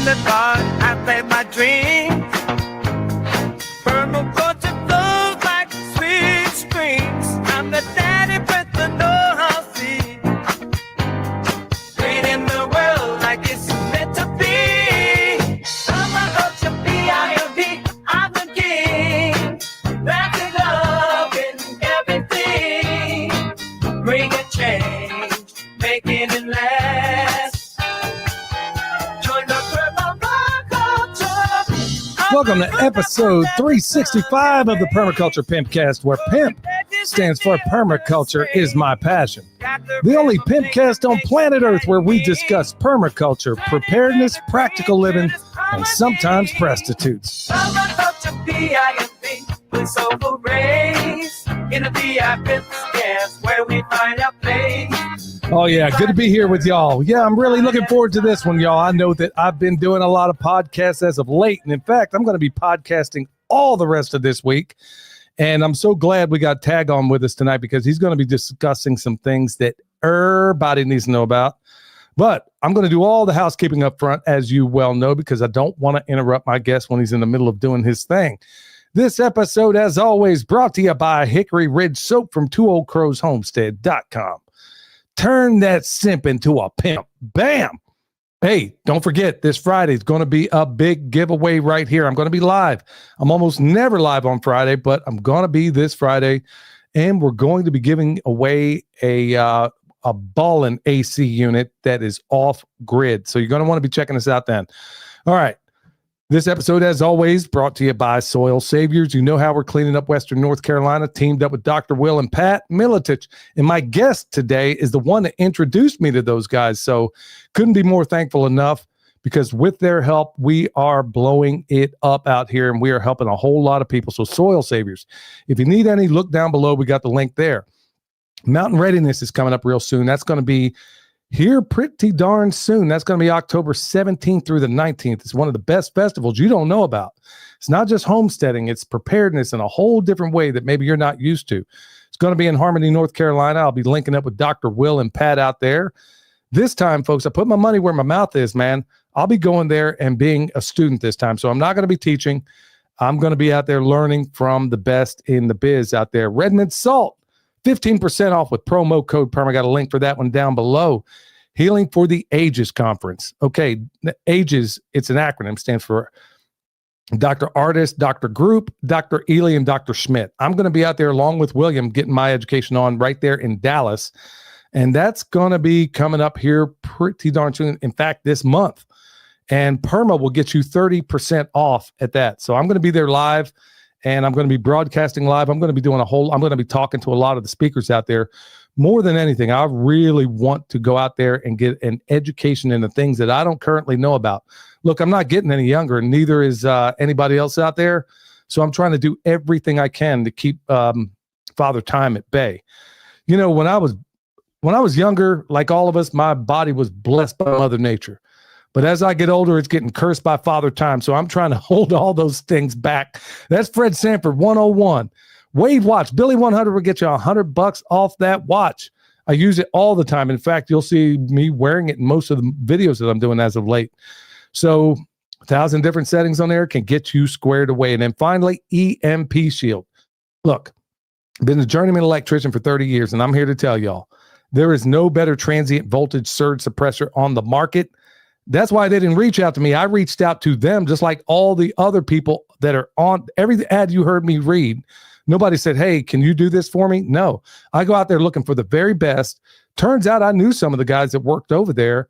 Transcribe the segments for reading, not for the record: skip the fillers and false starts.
in the dark, I play my dreams. Permaculture flows like sweet springs. I'm the daddy with the know-how seed. Creating the world like it's meant to be. Permaculture, P-I-M-P, I'm the king. Wrapping up in everything. Bring a change, making it last. Join the permaculture. Welcome to episode 365 of the Permaculture Pimpcast, where PIMP stands for Permaculture is my passion. The only Pimpcast on planet Earth where we discuss permaculture, preparedness, practical living, and sometimes prostitutes. Permaculture, P-I-M-P, with soulful rays. In the VIP scans where we find our place. Oh, yeah. Good to be here with y'all. Yeah, I'm really looking forward to this one, y'all. I know that I've been doing a lot of podcasts as of late. And in fact, I'm going to be podcasting all the rest of this week. And I'm so glad we got Tag on with us tonight because he's going to be discussing some things that everybody needs to know about. But I'm going to do all the housekeeping up front, as you well know, because I don't want to interrupt my guest when he's in the middle of doing his thing. This episode, as always, brought to you by Hickory Ridge Soap from TwoOldCrowsHomestead.com. Turn that simp into a pimp. Bam! Hey, don't forget, this Friday is going to be a big giveaway right here. I'm going to be live. I'm almost never live on Friday, but I'm going to be this Friday, and we're going to be giving away a Ballin AC unit that is off grid. So you're going to want to be checking us out then. All right. This episode, as always, brought to you by Soil Saviors. You know how we're cleaning up Western North Carolina, teamed up with Dr. Will and Pat Militich. And my guest today is the one that introduced me to those guys. So couldn't be more thankful enough because with their help, we are blowing it up out here and we are helping a whole lot of people. So Soil Saviors, if you need any, look down below. We got the link there. Mountain Readiness is coming up real soon. That's going to be here pretty darn soon. That's going to be October 17th through the 19th. It's one of the best festivals you don't know about. It's not just homesteading. It's preparedness in a whole different way that maybe you're not used to. It's going to be in Harmony, North Carolina. I'll be linking up with Dr. Will and Pat out there. This time, folks, I put my money where my mouth is, man. I'll be going there and being a student this time. So I'm not going to be teaching. I'm going to be out there learning from the best in the biz out there. Redmond Salt. 15% off with promo code PERM. I got a link for that one down below. Healing for the Ages Conference. Okay, AGES, it's an acronym, stands for Dr. Artist, Dr. Group, Dr. Ely, and Dr. Schmidt. I'm going to be out there along with William getting my education on right there in Dallas. And that's going to be coming up here pretty darn soon. In fact, this month. And PERMA will get you 30% off at that. So I'm going to be there live. And I'm going to be broadcasting live. I'm going to be doing I'm going to be talking to a lot of the speakers out there. More than anything, I really want to go out there and get an education in the things that I don't currently know about. Look, I'm not getting any younger, and neither is anybody else out there. So I'm trying to do everything I can to keep Father Time at bay. You know, when I was younger, like all of us, my body was blessed by Mother Nature. But as I get older, it's getting cursed by Father Time. So I'm trying to hold all those things back. That's Fred Sanford 101. Wade watch. Billy 100 will get you $100 off that watch. I use it all the time. In fact, you'll see me wearing it in most of the videos that I'm doing as of late. So 1,000 different settings on there can get you squared away. And then finally, EMP Shield. Look, I've been a journeyman electrician for 30 years, and I'm here to tell y'all, there is no better transient voltage surge suppressor on the market. That's why they didn't reach out to me. I reached out to them just like all the other people that are on every ad you heard me read. Nobody said, hey, can you do this for me? No. I go out there looking for the very best. Turns out I knew some of the guys that worked over there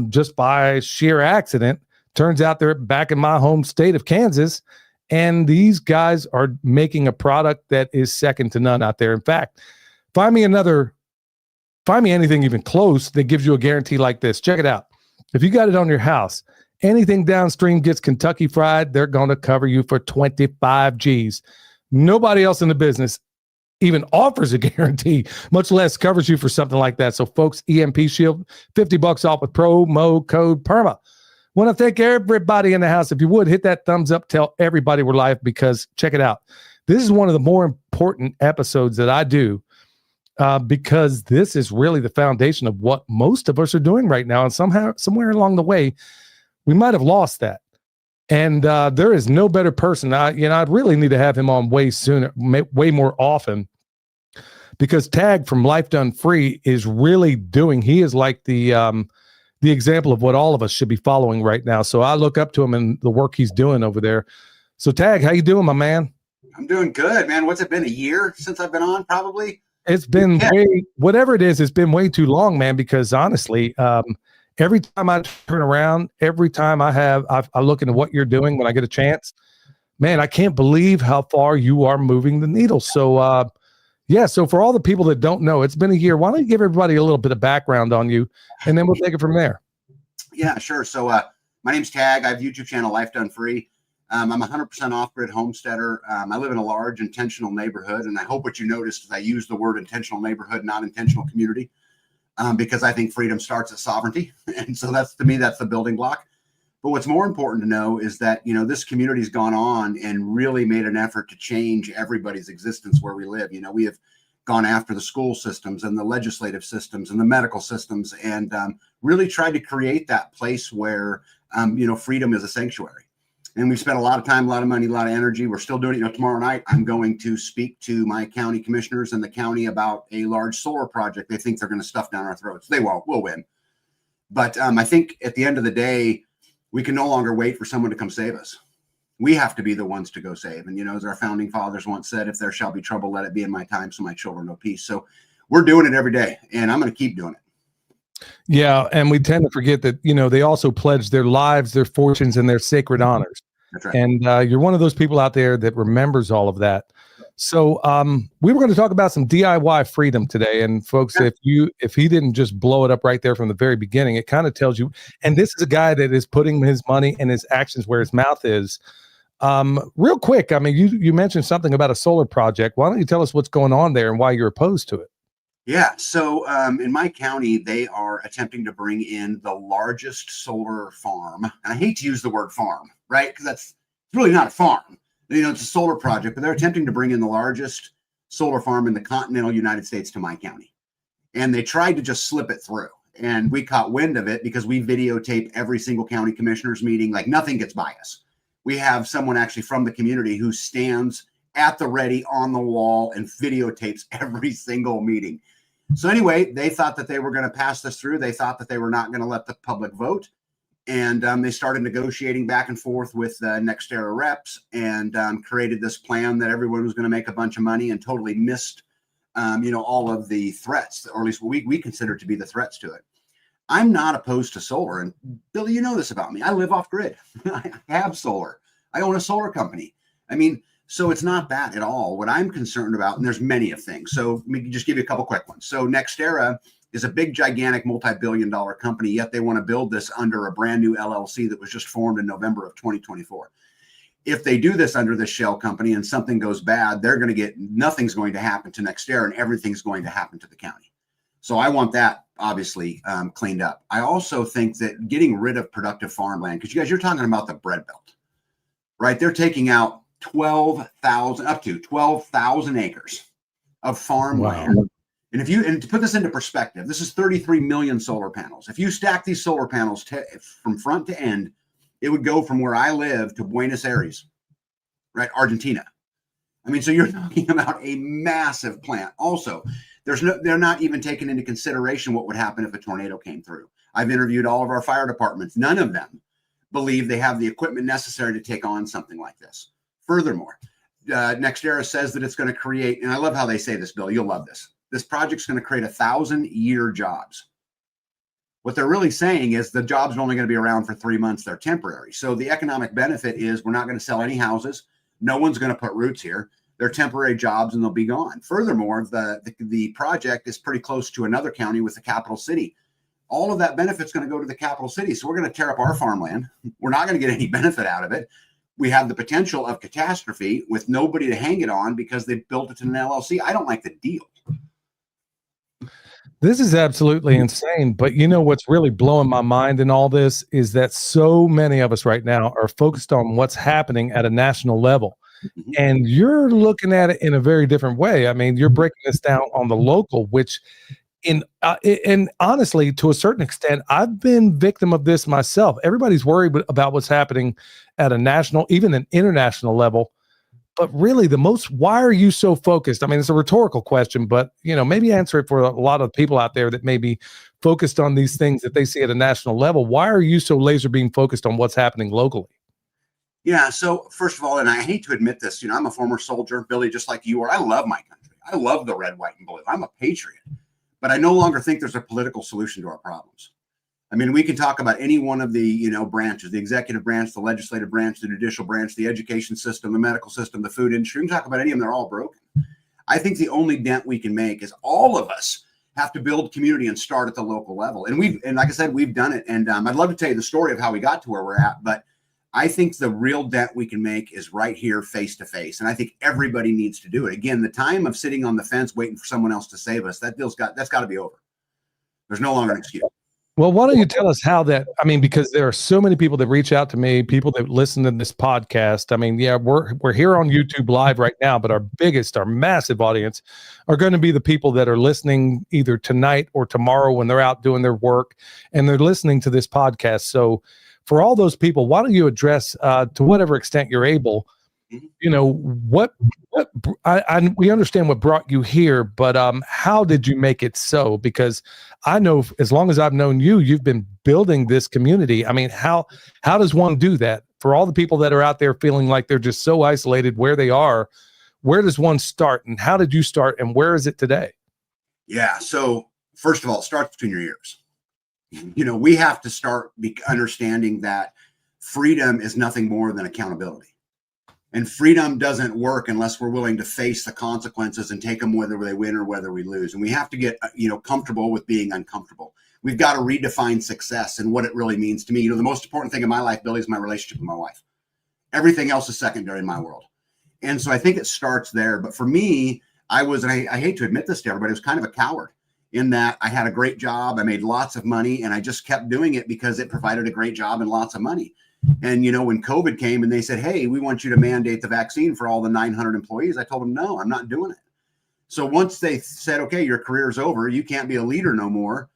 just by sheer accident. Turns out they're back in my home state of Kansas. And these guys are making a product that is second to none out there. In fact, find me anything even close that gives you a guarantee like this. Check it out. If you got it on your house, anything downstream gets Kentucky Fried, they're going to cover you for 25 G's. Nobody else in the business even offers a guarantee, much less covers you for something like that. So folks, EMP Shield, $50 off with promo code PERMA. Want to thank everybody in the house. If you would, hit that thumbs up, tell everybody we're live, because check it out. This is one of the more important episodes that I do because this is really the foundation of what most of us are doing right now. And somewhere along the way, we might have lost that. And there is no better person. I'd really need to have him on way sooner, way more often, because Tag from Life Done Free is really he is like the example of what all of us should be following right now. So I look up to him and the work he's doing over there. So Tag, how you doing, my man? I'm doing good, man. What's it been, a year since I've been on? Probably. It's been whatever it is, it's been way too long, man, because honestly, every time I turn around, every time I look into what you're doing when I get a chance, man, I can't believe how far you are moving the needle. So, so for all the people that don't know, it's been a year. Why don't you give everybody a little bit of background on you, and then we'll take it from there. Yeah, sure. So my name's Tag. I have a YouTube channel, Life Done Free. I'm a 100% off-grid homesteader. I live in a large intentional neighborhood, and I hope what you noticed is I use the word intentional neighborhood, not intentional community, because I think freedom starts at sovereignty. And so to me, that's the building block. But what's more important to know is that, this community's gone on and really made an effort to change everybody's existence where we live. We have gone after the school systems and the legislative systems and the medical systems, and really tried to create that place where, freedom is a sanctuary. And we've spent a lot of time, a lot of money, a lot of energy. We're still doing it. Tomorrow night, I'm going to speak to my county commissioners and the county about a large solar project they think they're going to stuff down our throats. They won't. We'll win. But I think at the end of the day, we can no longer wait for someone to come save us. We have to be the ones to go save. And, as our founding fathers once said, if there shall be trouble, let it be in my time, so my children know peace. So we're doing it every day, and I'm going to keep doing it. Yeah, and we tend to forget that, they also pledge their lives, their fortunes, and their sacred honors. That's right. And you're one of those people out there that remembers all of that. So we were going to talk about some DIY freedom today. And folks, if he didn't just blow it up right there from the very beginning, it kind of tells you, and this is a guy that is putting his money and his actions where his mouth is. Real quick, I mean, you mentioned something about a solar project. Why don't you tell us what's going on there and why you're opposed to it? Yeah. So in my county, they are attempting to bring in the largest solar farm. And I hate to use the word farm, right? Because it's really not a farm. It's a solar project, but they're attempting to bring in the largest solar farm in the continental United States to my county. And they tried to just slip it through. And we caught wind of it because we videotape every single county commissioners meeting. Like, nothing gets by us. We have someone actually from the community who stands at the ready on the wall and videotapes every single meeting. So anyway, they thought that they were going to pass this through. They thought that they were not going to let the public vote. And they started negotiating back and forth with NextEra reps, and created this plan that everyone was going to make a bunch of money, and totally missed, all of the threats, or at least what we consider to be the threats to it. I'm not opposed to solar. And Billy, you know this about me. I live off grid. I have solar. I own a solar company. I mean, so it's not that at all. What I'm concerned about, and there's many of things. So let me just give you a couple quick ones. So NextEra is a big, gigantic, multi-billion-dollar company, yet they want to build this under a brand new LLC that was just formed in November of 2024. If they do this under this shell company and something goes bad, nothing's going to happen to NextEra, and everything's going to happen to the county. So I want that obviously cleaned up. I also think that getting rid of productive farmland, because you're talking about the bread belt, right? They're taking out up to 12,000 acres of farmland. Wow. And to put this into perspective, this is 33 million solar panels. If you stack these solar panels from front to end, it would go from where I live to Buenos Aires, right? Argentina. I mean, so you're talking about a massive plant. Also, they're not even taking into consideration what would happen if a tornado came through. I've interviewed all of our fire departments. None of them believe they have the equipment necessary to take on something like this. Furthermore, NextEra says that it's going to create, and I love how they say this, Bill, you'll love this. This project's going to create 1,000-year jobs. What they're really saying is the jobs are only going to be around for 3 months. They're temporary. So the economic benefit is we're not going to sell any houses. No one's going to put roots here. They're temporary jobs and they'll be gone. Furthermore, the project is pretty close to another county with the capital city. All of that benefit's going to go to the capital city. So we're going to tear up our farmland. We're not going to get any benefit out of it. We have the potential of catastrophe with nobody to hang it on because they built it in an LLC. I don't like the deal. This is absolutely insane. But you know what's really blowing my mind in all this is that so many of us right now are focused on what's happening at a national level. And you're looking at it in a very different way. I mean, you're breaking this down on the local, which And honestly, to a certain extent, I've been victim of this myself. Everybody's worried about what's happening at a national, even an international level. But really, why are you so focused? I mean, it's a rhetorical question, but maybe answer it for a lot of people out there that may be focused on these things that they see at a national level. Why are you so laser beam focused on what's happening locally? Yeah. So first of all, and I hate to admit this, I'm a former soldier, Billy, just like you are. I love my country. I love the red, white, and blue. I'm a patriot, but I no longer think there's a political solution to our problems. I mean, we can talk about any one of the, branches, the executive branch, the legislative branch, the judicial branch, the education system, the medical system, the food industry. We can talk about any of them. They're all broken. I think the only dent we can make is all of us have to build community and start at the local level. And like I said, we've done it. And I'd love to tell you the story of how we got to where we're at, but I think the real dent we can make is right here, face to face. And I think everybody needs to do it. Again, the time of sitting on the fence, waiting for someone else to save us, that's got to be over. There's no longer an excuse. Well, why don't you tell us how because there are so many people that reach out to me, people that listen to this podcast. I mean, yeah, we're here on YouTube Live right now, but our massive audience are going to be the people that are listening either tonight or tomorrow when they're out doing their work and they're listening to this podcast. So for all those people, why don't you address to whatever extent you're able, we understand what brought you here, but how did you make it so? Because I know as long as I've known you, you've been building this community. I mean, how does one do that? For all the people that are out there feeling like they're just so isolated where they are, where does one start, and how did you start, and where is it today? Yeah. So first of all, it starts between your ears. We have to start understanding that freedom is nothing more than accountability. And freedom doesn't work unless we're willing to face the consequences and take them whether they win or whether we lose. And we have to get, comfortable with being uncomfortable. We've got to redefine success and what it really means to me. The most important thing in my life, Billy, is my relationship with my wife. Everything else is secondary in my world. And so I think it starts there. But for me, I hate to admit this to everybody, I was kind of a coward in that I had a great job. I made lots of money and I just kept doing it because it provided a great job and lots of money. And, when COVID came and they said, hey, we want you to mandate the vaccine for all the 900 employees, I told them, no, I'm not doing it. So once they said, okay, your career's over, you can't be a leader no more.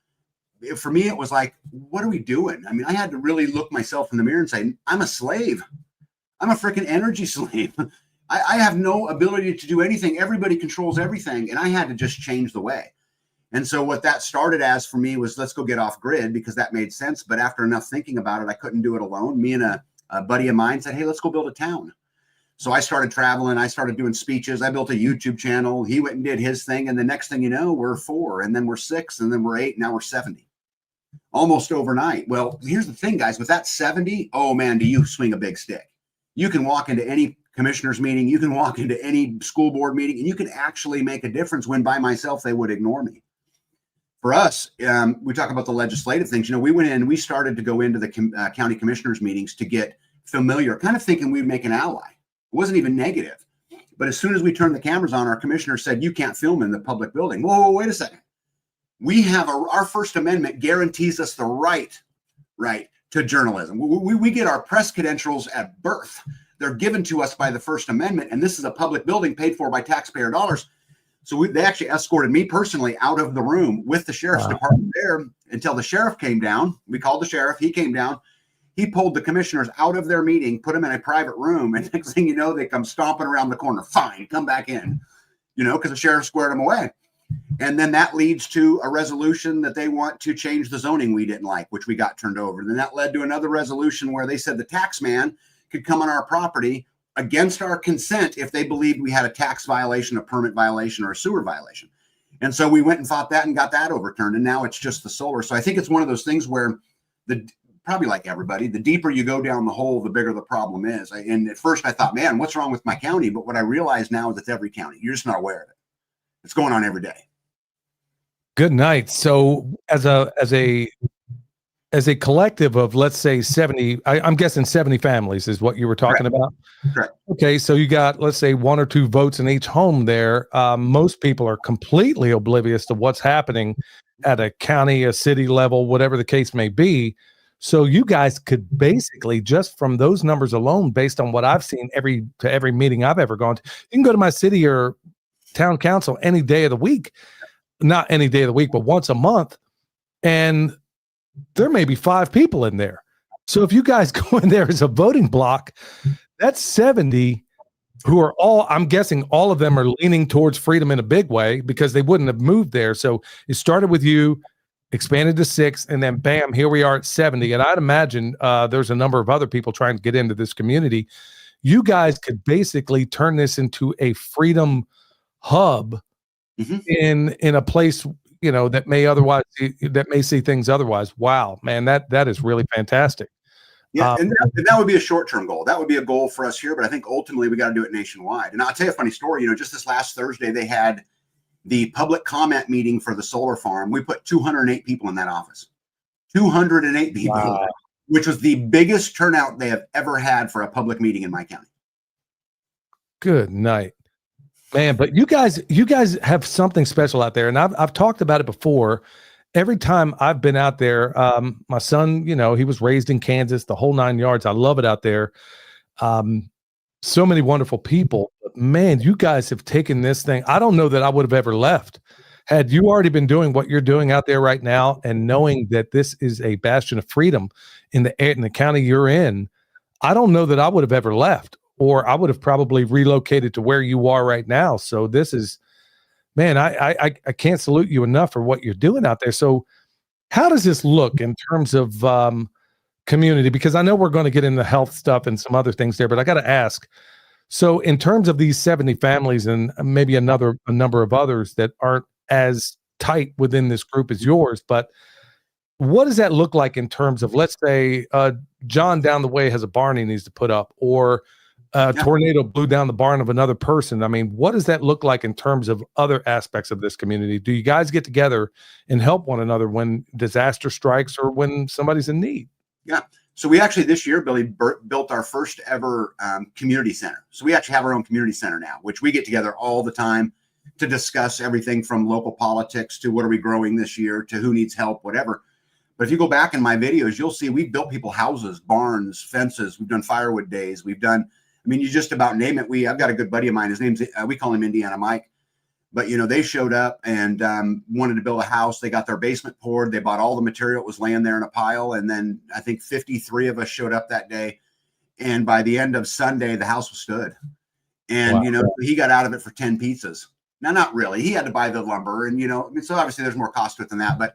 For me, it was like, what are we doing? I mean, I had to really look myself in the mirror and say, I'm a slave. I'm a freaking energy slave. I have no ability to do anything. Everybody controls everything. And I had to just change the way. And so what that started as for me was, let's go get off grid, because that made sense. But after enough thinking about it, I couldn't do it alone. Me and a buddy of mine said, hey, let's go build a town. So I started traveling. I started doing speeches. I built a YouTube channel. He went and did his thing. And the next thing you know, we're 4, and then we're 6, and then we're 8. Now we're 70, almost overnight. Well, here's the thing, guys, with that 70, oh man, do you swing a big stick. You can walk into any commissioner's meeting. You can walk into any school board meeting, and you can actually make a difference when by myself, they would ignore me. For us, we talk about the legislative things. We went in, we started to go into the county commissioners meetings to get familiar, kind of thinking we'd make an ally. It wasn't even negative. But as soon as we turned the cameras on, our commissioner said, you can't film in the public building. Whoa, wait a second. We have our First Amendment guarantees us the right to journalism. We get our press credentials at birth. They're given to us by the First Amendment. And this is a public building paid for by taxpayer dollars. So they actually escorted me personally out of the room with the sheriff's department there until the sheriff came down. We called the sheriff. He came down. He pulled the commissioners out of their meeting, put them in a private room. And next thing you know, they come stomping around the corner. Fine, come back in, because the sheriff squared them away. And then that leads to a resolution that they want to change the zoning we didn't like, which we got turned over. And then that led to another resolution where they said the tax man could come on our property against our consent if they believed we had a tax violation, a permit violation, or a sewer violation. And so we went and fought that and got that overturned. And now it's just the solar. So I think it's one of those things where probably like everybody, the deeper you go down the hole, the bigger the problem is. And at first I thought, man, what's wrong with my county? But what I realize now is it's every county. You're just not aware of it. It's going on every day. Good night. So as a collective of, let's say 70, I'm guessing 70 families is what you were talking about. Correct. Okay. So you got, let's say 1 or 2 votes in each home there. Most people are completely oblivious to what's happening at a county, a city level, whatever the case may be. So you guys could basically, just from those numbers alone, based on what I've seen every meeting I've ever gone to, you can go to my city or town council any day of the week. not any day of the week, but once a month. And there may be 5 people in there. So if you guys go in there as a voting block, that's 70 who are all, I'm guessing all of them are leaning towards freedom in a big way because they wouldn't have moved there. So it started with you, expanded to 6, and then bam, here we are at 70. And I'd imagine there's a number of other people trying to get into this community. You guys could basically turn this into a freedom hub in a place, you know, that may see things otherwise. Wow, man, that is really fantastic. Yeah, and that would be a short-term goal. That would be a goal for us here, but I think ultimately we got to do it nationwide. And I'll tell you a funny story. You know, just this last Thursday, they had the public comment meeting for the solar farm. We put 208 people in that office. 208 people, wow. Which was the biggest turnout they have ever had for a public meeting in my county. Good night, man. But you guys have something special out there, and I've talked about it before. Every time I've been out there, my son, you know, he was raised in Kansas, the whole 9 yards. I love it out there. So many wonderful people. But man, you guys have taken this thing. I don't know that I would have ever left had you already been doing what you're doing out there right now, and knowing that this is a bastion of freedom in the county you're in. I don't know that I would have ever left, or I would have probably relocated to where you are right now. So this is, man, I can't salute you enough for what you're doing out there. So how does this look in terms of community? Because I know we're going to get into health stuff and some other things there, but I got to ask. So in terms of these 70 families and maybe a number of others that aren't as tight within this group as yours, but what does that look like in terms of, let's say, John down the way has a barn he needs to put up, or tornado blew down the barn of another person? I mean, what does that look like in terms of other aspects of this community? Do you guys get together and help one another when disaster strikes or when somebody's in need? Yeah. So we actually this year, Billy, built our first ever community center. So we actually have our own community center now, which we get together all the time to discuss everything from local politics to what are we growing this year to who needs help, whatever. But if you go back in my videos, you'll see we've built people houses, barns, fences. We've done firewood days. We've done, I mean, you just about name it. I've got a good buddy of mine. His name's, we call him Indiana Mike. But, you know, they showed up and wanted to build a house. They got their basement poured. They bought all the material that was laying there in a pile. And then I think 53 of us showed up that day. And by the end of Sunday, the house was stood. And, wow. You know, he got out of it for 10 pizzas. Now, not really. He had to buy the lumber. And, you know, I mean, so obviously there's more cost to it than that. But,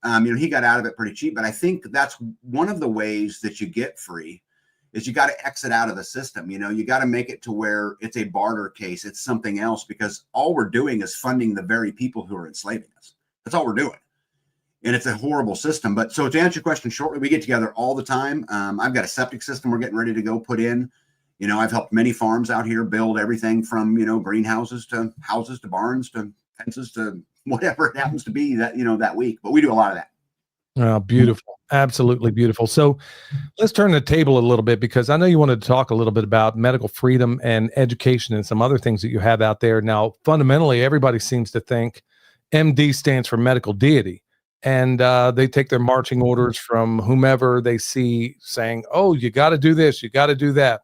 you know, he got out of it pretty cheap. But I think that's one of the ways that you get free is you got to exit out of the system. You know, you got to make it to where it's a barter case. It's something else, because all we're doing is funding the very people who are enslaving us. That's all we're doing. And it's a horrible system. But so to answer your question shortly, we get together all the time. I've got a septic system we're getting ready to go put in. You know, I've helped many farms out here build everything from, you know, greenhouses to houses to barns to fences to whatever it happens to be that, you know, that week. But we do a lot of that. Oh, beautiful. Absolutely beautiful. So let's turn the table a little bit, because I know you wanted to talk a little bit about medical freedom and education and some other things that you have out there. Now, fundamentally, everybody seems to think MD stands for medical deity, and they take their marching orders from whomever they see saying, oh, you got to do this, you got to do that.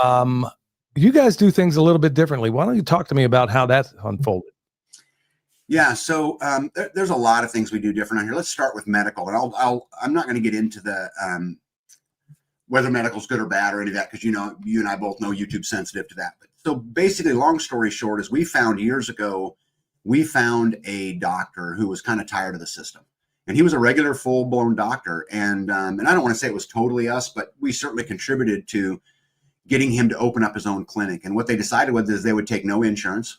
Mm-hmm. You guys do things a little bit differently. Why don't you talk to me about how that's unfolded? Yeah, so there's a lot of things we do different on here. Let's start with medical, and I'm not going to get into the whether medical's good or bad or any of that, because you know, you and I both know YouTube's sensitive to that. But so basically, long story short, is we found years ago, we found a doctor who was kind of tired of the system, and he was a regular full-blown doctor, and I don't want to say it was totally us, but we certainly contributed to getting him to open up his own clinic. And what they decided was is they would take no insurance.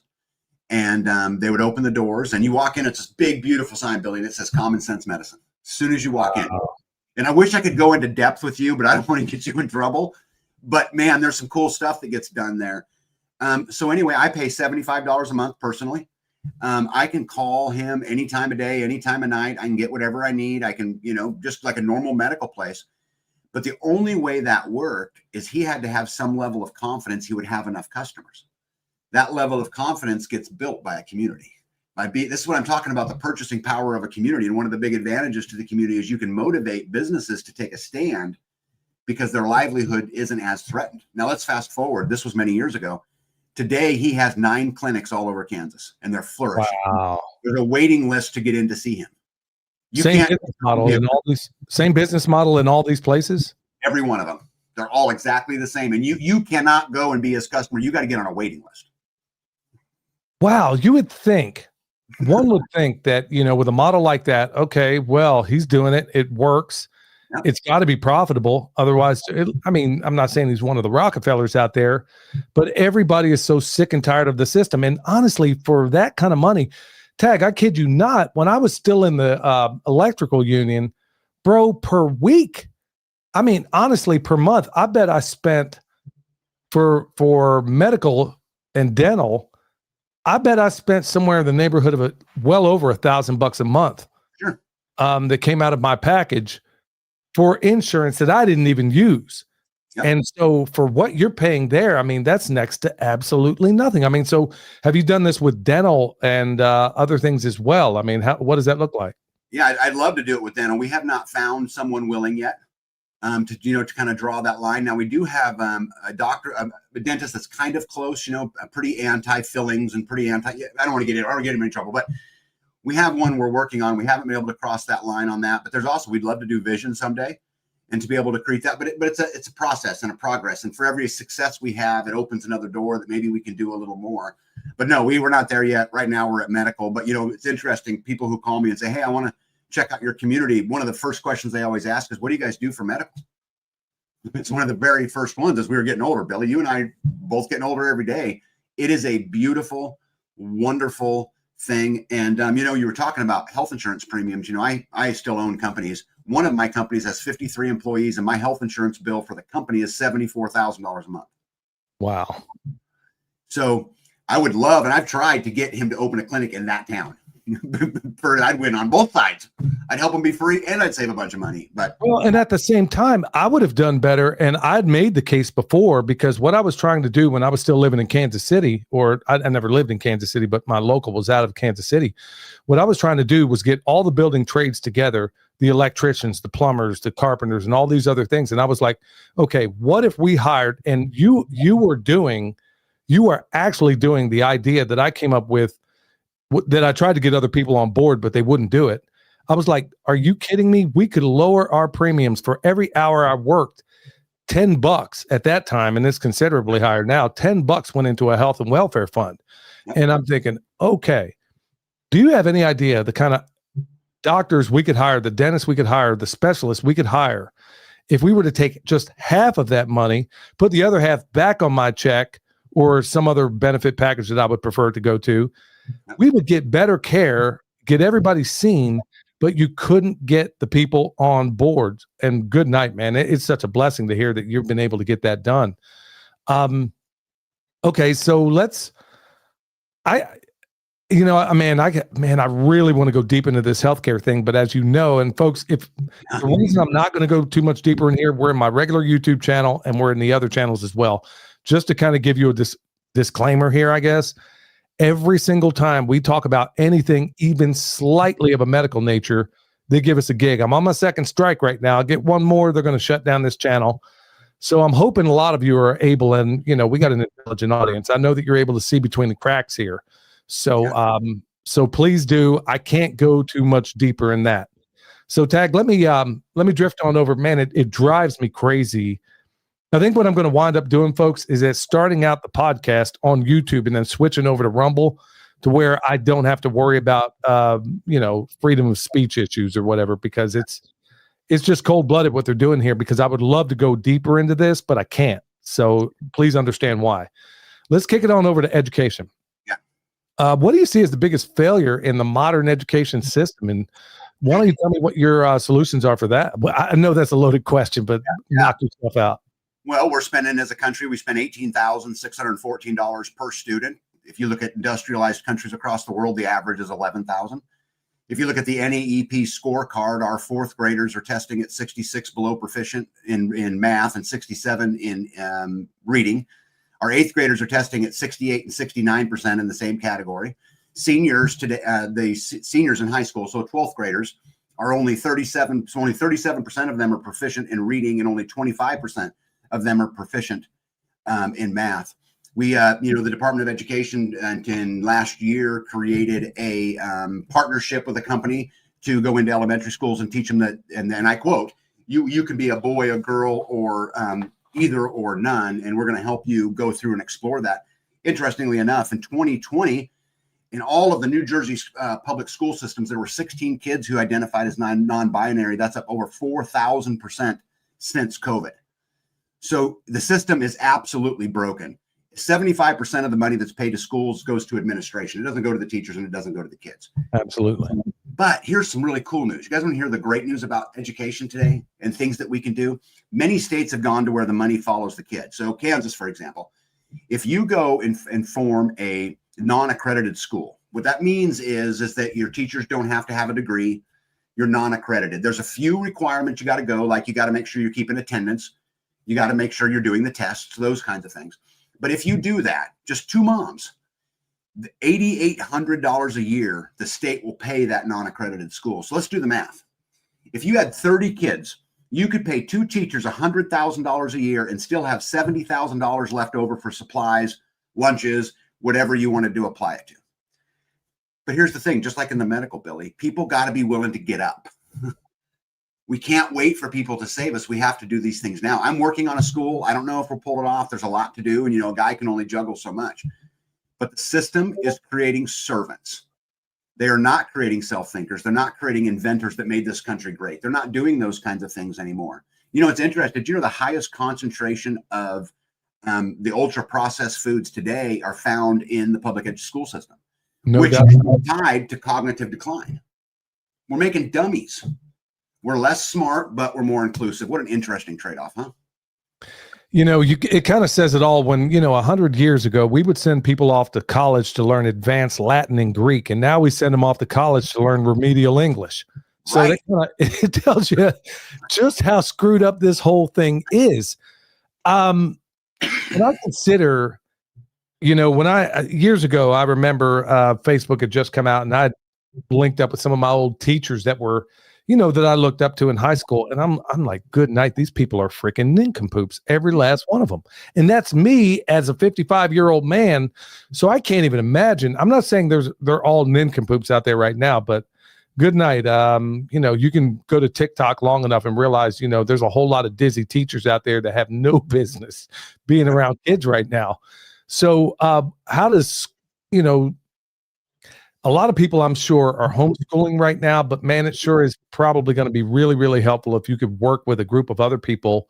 And they would open the doors, and you walk in, it's this big, beautiful sign building that says Common Sense Medicine as soon as you walk in. And I wish I could go into depth with you, but I don't want to get you in trouble. But man, there's some cool stuff that gets done there. So anyway, I pay $75 a month personally. I can call him any time of day, any time of night. I can get whatever I need. I can, you know, just like a normal medical place. But the only way that worked is he had to have some level of confidence he would have enough customers. That level of confidence gets built by a community. This is what I'm talking about, the purchasing power of a community. And one of the big advantages to the community is you can motivate businesses to take a stand because their livelihood isn't as threatened. Now let's fast forward. This was many years ago. Today, he has 9 clinics all over Kansas, and they're flourishing. Wow. There's a waiting list to get in to see him. You Same can't business model in all these. Same business model in all these places. every one of them. They're all exactly the same, and you cannot go and be his customer. You got to get on a waiting list. Wow, you would think, one would think that, with a model like that, okay, well, he's doing it. It works. Yep. It's got to be profitable. Otherwise, I'm not saying he's one of the Rockefellers out there, but everybody is so sick and tired of the system. And honestly, for that kind of money, Tag, I kid you not, when I was still in the electrical union, bro, per week, honestly, per month, I bet I spent for medical and dental, I bet I spent somewhere in the neighborhood of well over $1,000 a month. Sure. That came out of my package for insurance that I didn't even use. Yep. And so for what you're paying there, that's next to absolutely nothing. So have you done this with dental and other things as well? What does that look like? Yeah, I'd love to do it with dental. We have not found someone willing yet to kind of draw that line. Now we do have a doctor, a dentist that's kind of close, pretty anti-fillings and pretty I don't want to get him in trouble, but we have one we're working on. We haven't been able to cross that line on that, but there's also, we'd love to do vision someday and to be able to create that, but it's a process and a progress. And for every success we have, it opens another door that maybe we can do a little more. But no, we were not there yet. Right now we're at medical, but it's interesting. People who call me and say, hey, I want to check out your community. One of the first questions they always ask is, what do you guys do for medical? It's one of the very first ones as we were getting older. Billy, you and I both getting older every day. It is a beautiful, wonderful thing. And, you were talking about health insurance premiums. I still own companies. One of my companies has 53 employees, and my health insurance bill for the company is $74,000 a month. Wow. So I would love, and I've tried to get him to open a clinic in that town. I'd win on both sides. I'd help him be free and I'd save a bunch of money. But and at the same time, I would have done better. And I'd made the case before, because what I was trying to do when I was still living in Kansas City, or I never lived in Kansas City, but my local was out of Kansas City. What I was trying to do was get all the building trades together, the electricians, the plumbers, the carpenters, and all these other things. And I was like, okay, what if we hired, and you are actually doing the idea that I came up with, that I tried to get other people on board, but they wouldn't do it. I was like, are you kidding me? We could lower our premiums for every hour I worked, $10 at that time. And it's considerably higher now. $10 went into a health and welfare fund. And I'm thinking, okay, do you have any idea the kind of doctors we could hire, the dentists we could hire, the specialists we could hire, if we were to take just half of that money, put the other half back on my check or some other benefit package that I would prefer to go to? We would get better care, get everybody seen, but you couldn't get the people on board. And good night, man. It's such a blessing to hear that you've been able to get that done. Okay, so I really want to go deep into this healthcare thing, but as you know, and folks, if the reason I'm not going to go too much deeper in here, we're in my regular YouTube channel and we're in the other channels as well. Just to kind of give you a disclaimer here, I guess. Every single time we talk about anything, even slightly of a medical nature, they give us a gig. I'm on my second strike right now. I'll get one more. They're going to shut down this channel. So I'm hoping a lot of you are able, and we got an intelligent audience. I know that you're able to see between the cracks here. So, so please do. I can't go too much deeper in that. So Tag, let me drift on over. Man, it drives me crazy. I think what I'm going to wind up doing, folks, is that starting out the podcast on YouTube and then switching over to Rumble, to where I don't have to worry about, freedom of speech issues or whatever, because it's just cold-blooded what they're doing here, because I would love to go deeper into this, but I can't. So please understand why. Let's kick it on over to education. Yeah. What do you see as the biggest failure in the modern education system? And why don't you tell me what your solutions are for that? Well, I know that's a loaded question, but knock yourself out. Well, we're spending, as a country, we spend $18,614 per student. If you look at industrialized countries across the world, the average is $11,000. If you look at the NAEP scorecard, our fourth graders are testing at 66 below proficient in math and 67 in reading. Our eighth graders are testing at 68 and 69% in the same category. Seniors today, the seniors in high school, so 12th graders, are only 37. So only 37% of them are proficient in reading, and only 25% of them are proficient in math. We, the Department of Education in last year created a partnership with a company to go into elementary schools and teach them that, and then I quote, you can be a boy, a girl, or either or none, and we're going to help you go through and explore that. Interestingly enough, in 2020, in all of the New Jersey public school systems, there were 16 kids who identified as non-binary. That's up over 4,000% since COVID. So the system is absolutely broken. 75% of the money that's paid to schools goes to administration. It doesn't go to the teachers and it doesn't go to the kids. Absolutely. But here's some really cool news. You guys want to hear the great news about education today and things that we can do? Many states have gone to where the money follows the kid. So Kansas, for example, if you go and form a non-accredited school, what that means is that your teachers don't have to have a degree. You're non-accredited. There's a few requirements you got to go, like you got to make sure you're keeping attendance. You got to make sure you're doing the tests, those kinds of things. But if you do that, just two moms, $8,800 a year, the state will pay that non-accredited school. So let's do the math. If you had 30 kids, you could pay two teachers $100,000 a year and still have $70,000 left over for supplies, lunches, whatever you wanted to apply it to. But here's the thing, just like in the medical, Billy, people got to be willing to get up. We can't wait for people to save us. We have to do these things now. I'm working on a school. I don't know if we'll pull it off. There's a lot to do. And, a guy can only juggle so much. But the system is creating servants. They are not creating self-thinkers. They're not creating inventors that made this country great. They're not doing those kinds of things anymore. It's interesting. The highest concentration of the ultra-processed foods today are found in the public school system, which is tied to cognitive decline. We're making dummies. We're less smart, but we're more inclusive. What an interesting trade-off, huh? It kind of says it all when, 100 years ago, we would send people off to college to learn advanced Latin and Greek, and now we send them off to college to learn remedial English. So right. It tells you just how screwed up this whole thing is. And I consider, years ago, I remember Facebook had just come out, and I linked up with some of my old teachers that were, that I looked up to in high school. And I'm like, good night. These people are freaking nincompoops, every last one of them. And that's me as a 55-year-old man. So I can't even imagine. I'm not saying they're all nincompoops out there right now, but good night. You can go to TikTok long enough and realize, there's a whole lot of dizzy teachers out there that have no business being around kids right now. So how does, a lot of people, I'm sure, are homeschooling right now, but man, it sure is probably going to be really, really helpful if you could work with a group of other people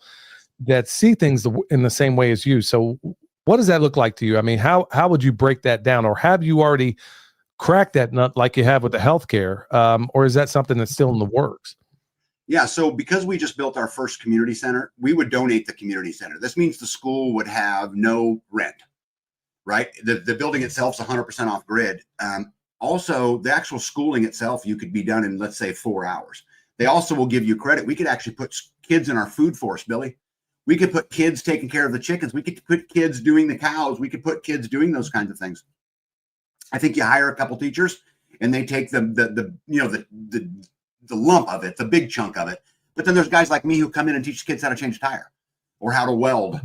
that see things in the same way as you. So what does that look like to you? I mean, how would you break that down, or have you already cracked that nut like you have with the healthcare? Or is that something that's still in the works? Yeah. So because we just built our first community center, we would donate the community center. This means the school would have no rent, right? The building itself is 100% off grid. Also, the actual schooling itself, you could be done in, let's say, 4 hours. They also will give you credit. We could actually put kids in our food force, Billy. We could put kids taking care of the chickens. We could put kids doing the cows. We could put kids doing those kinds of things. I think you hire a couple teachers and they take the lump of it, the big chunk of it. But then there's guys like me who come in and teach kids how to change a tire or how to weld,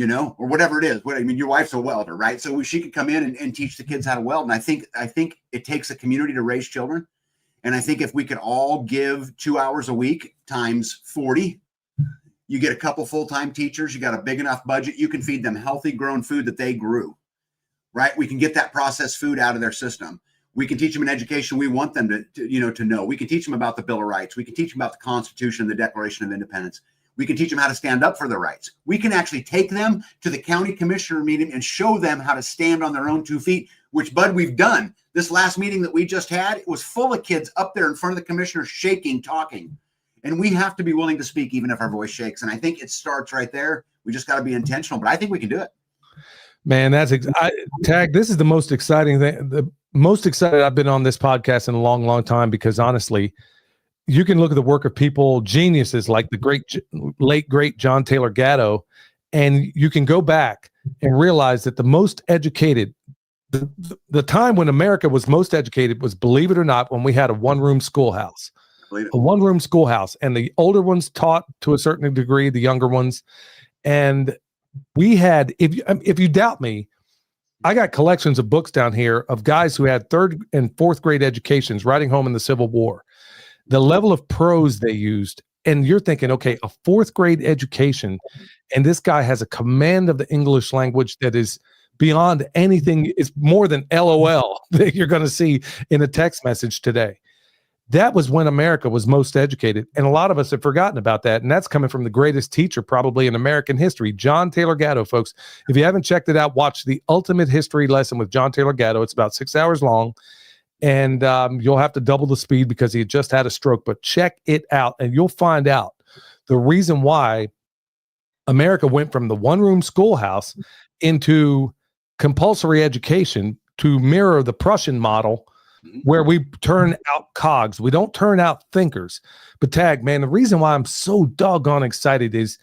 or whatever it is. Your wife's a welder, right? So she could come in and teach the kids how to weld. And I think it takes a community to raise children. And I think if we could all give 2 hours a week times 40, you get a couple full-time teachers, you got a big enough budget, you can feed them healthy grown food that they grew, right? We can get that processed food out of their system. We can teach them an education we want them to know. We can teach them about the Bill of Rights. We can teach them about the Constitution and the Declaration of Independence. We can teach them how to stand up for their rights. We can actually take them to the county commissioner meeting and show them how to stand on their own 2 feet, which, Bud, we've done. This last meeting that we just had, it was full of kids up there in front of the commissioner shaking, talking. And we have to be willing to speak even if our voice shakes. And I think it starts right there. We just got to be intentional, but I think we can do it. Man, Tag, this is the most exciting thing. The most excited I've been on this podcast in a long, long time, because honestly, you can look at the work of people, geniuses like the late great John Taylor Gatto, and you can go back and realize that the most educated, the time when America was most educated was, believe it or not, when we had a one-room schoolhouse. A one-room schoolhouse, and the older ones taught to a certain degree, the younger ones. And we had, if you doubt me, I got collections of books down here of guys who had third and fourth grade educations writing home in the Civil War. The level of prose they used, and you're thinking, okay, a fourth grade education, and this guy has a command of the English language that is beyond anything. It's more than LOL that you're going to see in a text message today. That was when America was most educated. And a lot of us have forgotten about that. And that's coming from the greatest teacher probably in American history, John Taylor Gatto, folks. If you haven't checked it out, watch The Ultimate History Lesson with John Taylor Gatto. It's about 6 hours long. And you'll have to double the speed because he had just had a stroke. But check it out and you'll find out the reason why America went from the one-room schoolhouse into compulsory education to mirror the Prussian model, where we turn out cogs. We don't turn out thinkers. But Tag, man, the reason why I'm so doggone excited is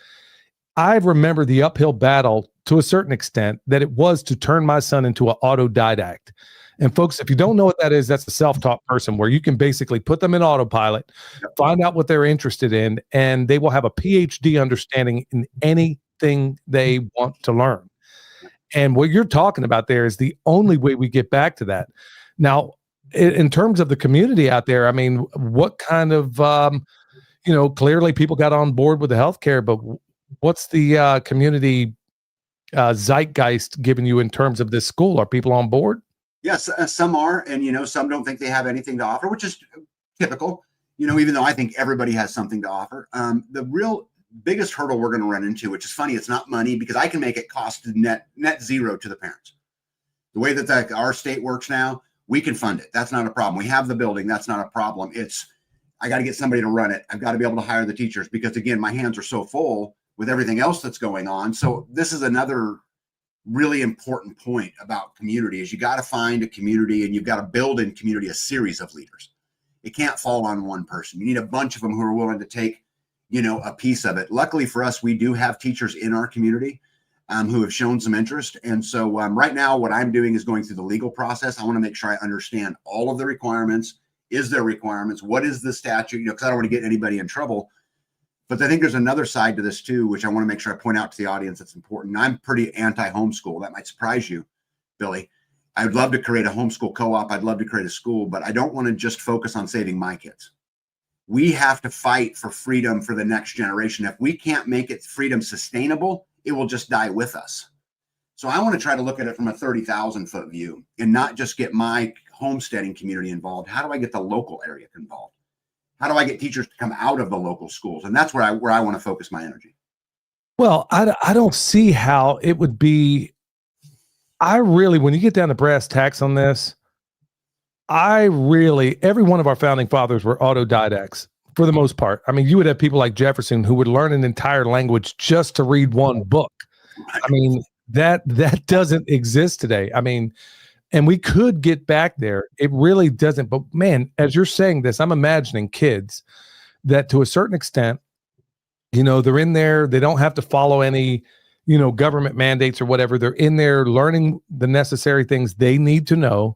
I remember the uphill battle to a certain extent that it was to turn my son into an autodidact. And folks, if you don't know what that is, that's a self-taught person where you can basically put them in autopilot, find out what they're interested in, and they will have a PhD understanding in anything they want to learn. And what you're talking about there is the only way we get back to that. Now, in terms of the community out there, I mean, what kind of, clearly people got on board with the healthcare, but what's the community zeitgeist giving you in terms of this school? Are people on board? Yes, some are, and some don't think they have anything to offer, which is typical. Even though I think everybody has something to offer. The real biggest hurdle we're going to run into, which is funny, it's not money because I can make it cost net zero to the parents. The way that our state works now, we can fund it. That's not a problem. We have the building. That's not a problem. I got to get somebody to run it. I've got to be able to hire the teachers because, again, my hands are so full with everything else that's going on. So this is another really important point about community is you got to find a community and you've got to build in community a series of leaders. It can't fall on one person. You need a bunch of them who are willing to take, a piece of it. Luckily for us, we do have teachers in our community who have shown some interest. And so right now, what I'm doing is going through the legal process. I want to make sure I understand all of the requirements. Is there requirements? What is the statute? Because I don't want to get anybody in trouble. But I think there's another side to this too, which I want to make sure I point out to the audience that's important. I'm pretty anti-homeschool. That might surprise you, Billy. I'd love to create a homeschool co-op. I'd love to create a school, but I don't want to just focus on saving my kids. We have to fight for freedom for the next generation. If we can't make it freedom sustainable, it will just die with us. So I want to try to look at it from a 30,000 foot view and not just get my homesteading community involved. How do I get the local area involved? How do I get teachers to come out of the local schools? And that's where I want to focus my energy. Well, I don't see how it would be. When you get down to brass tacks on this, every one of our founding fathers were autodidacts for the most part. I mean, you would have people like Jefferson who would learn an entire language just to read one book. I mean, that doesn't exist today. I mean, and we could get back there. It really doesn't. But man, as you're saying this, I'm imagining kids that to a certain extent, they're in there. They don't have to follow any, government mandates or whatever. They're in there learning the necessary things they need to know.